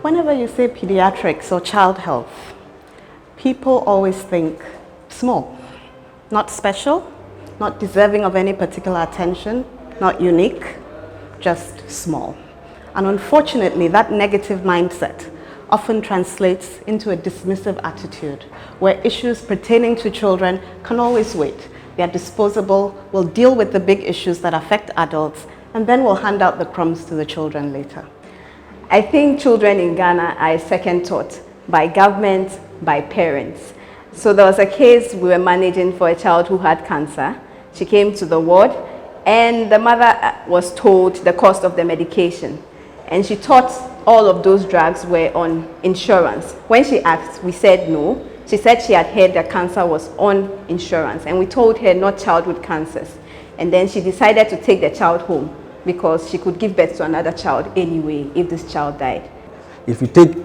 Whenever you say pediatrics or child health, people always think small, not special, not deserving of any particular attention, not unique, just small. And unfortunately, that negative mindset often translates into a dismissive attitude where issues pertaining to children can always wait. They are disposable, we'll deal with the big issues that affect adults, and then we'll hand out the crumbs to the children later. I think children in Ghana are second thought by government, by parents. So there was a case we were managing for a child who had cancer. She came to the ward and the mother was told the cost of the medication. And she thought all of those drugs were on insurance. When she asked, we said no. She said she had heard that cancer was on insurance. And we told her not childhood cancers. And then she decided to take the child home because she could give birth to another child anyway if this child died. If you take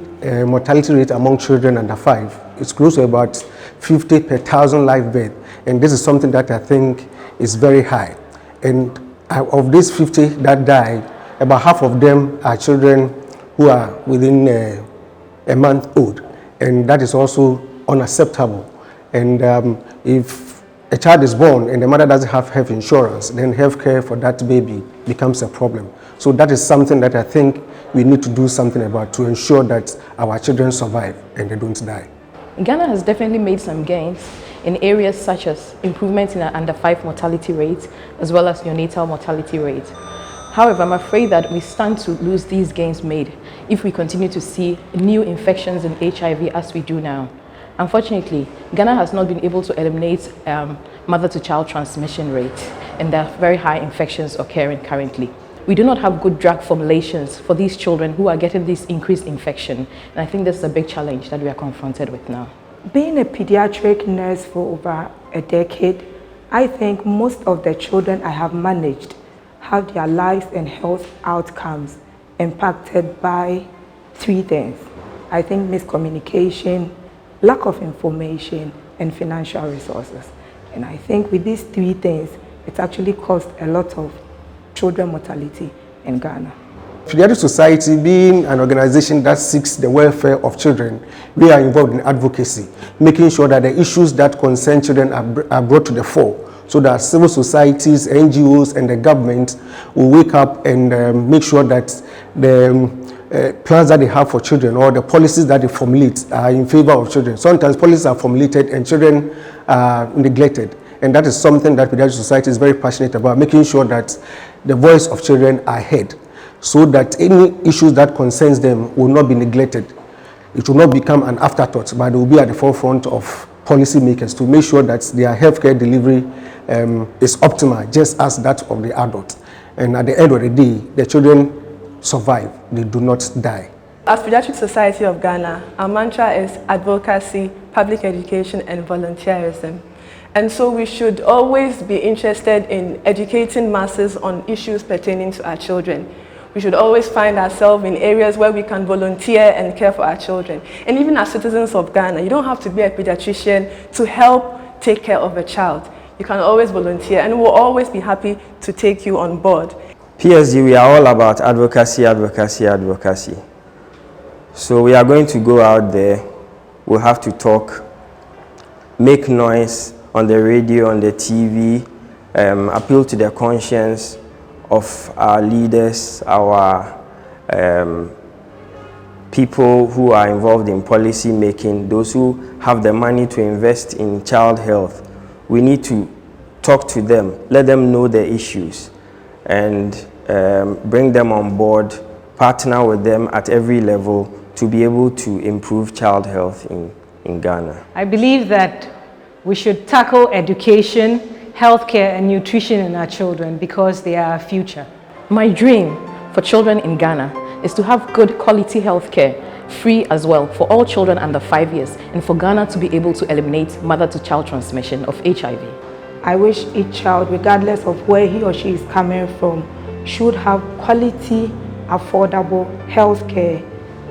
mortality rate among children under 5, it's close to about 50 per 1,000 live birth. And this is something that I think is very high. And of these 50 that died, about half of them are children who are within a month old. And that is also unacceptable. And if a child is born and the mother doesn't have health insurance, then health care for that baby becomes a problem. So that is something that I think we need to do something about to ensure that our children survive and they don't die. Ghana has definitely made some gains in areas such as improvement in our under 5 mortality rate as well as neonatal mortality rate. However, I'm afraid that we stand to lose these gains made if we continue to see new infections in HIV as we do now. Unfortunately, Ghana has not been able to eliminate mother-to-child transmission rate, and there are very high infections occurring currently. We do not have good drug formulations for these children who are getting this increased infection, and I think this is a big challenge that we are confronted with now. Being a pediatric nurse for over a decade, I think most of the children I have managed have their lives and health outcomes impacted by 3 things. I think miscommunication, lack of information, and financial resources. And I think with these 3 things, it's actually caused a lot of children mortality in Ghana. Paediatric Society, being an organization that seeks the welfare of children, we are involved in advocacy, making sure that the issues that concern children are brought to the fore, so that civil societies, NGOs, and the government will wake up and make sure that the plans that they have for children or the policies that they formulate are in favor of children. Sometimes policies are formulated and children are neglected. And that is something that Paediatric Society is very passionate about, making sure that the voice of children are heard, so that any issues that concerns them will not be neglected. It will not become an afterthought, but they will be at the forefront of policymakers to make sure that their healthcare delivery is optimal, just as that of the adult. And at the end of the day, the children survive, they do not die. As Paediatric Society of Ghana, our mantra is advocacy, public education, and volunteerism. And so we should always be interested in educating masses on issues pertaining to our children. We should always find ourselves in areas where we can volunteer and care for our children. And even as citizens of Ghana, you don't have to be a pediatrician to help take care of a child. You can always volunteer, and we'll always be happy to take you on board. PSG, we are all about advocacy, advocacy, advocacy. So we are going to go out there, we'll have to talk, make noise on the radio, on the TV, appeal to the conscience of our leaders, our people who are involved in policy making, those who have the money to invest in child health. We need to talk to them, let them know the issues, and bring them on board, partner with them at every level to be able to improve child health in Ghana. I believe that we should tackle education, healthcare, and nutrition in our children because they are our future. My dream for children in Ghana is to have good quality healthcare, free as well, for all children under 5 years, and for Ghana to be able to eliminate mother-to-child transmission of HIV. I wish each child, regardless of where he or she is coming from, should have quality, affordable health care.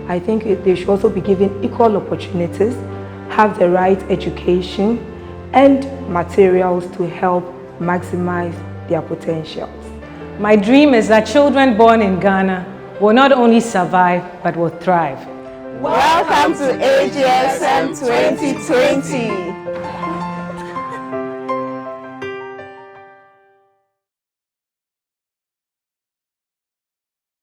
I think they should also be given equal opportunities, have the right education and materials to help maximize their potentials. My dream is that children born in Ghana will not only survive, but will thrive. Welcome to AGSM 2020.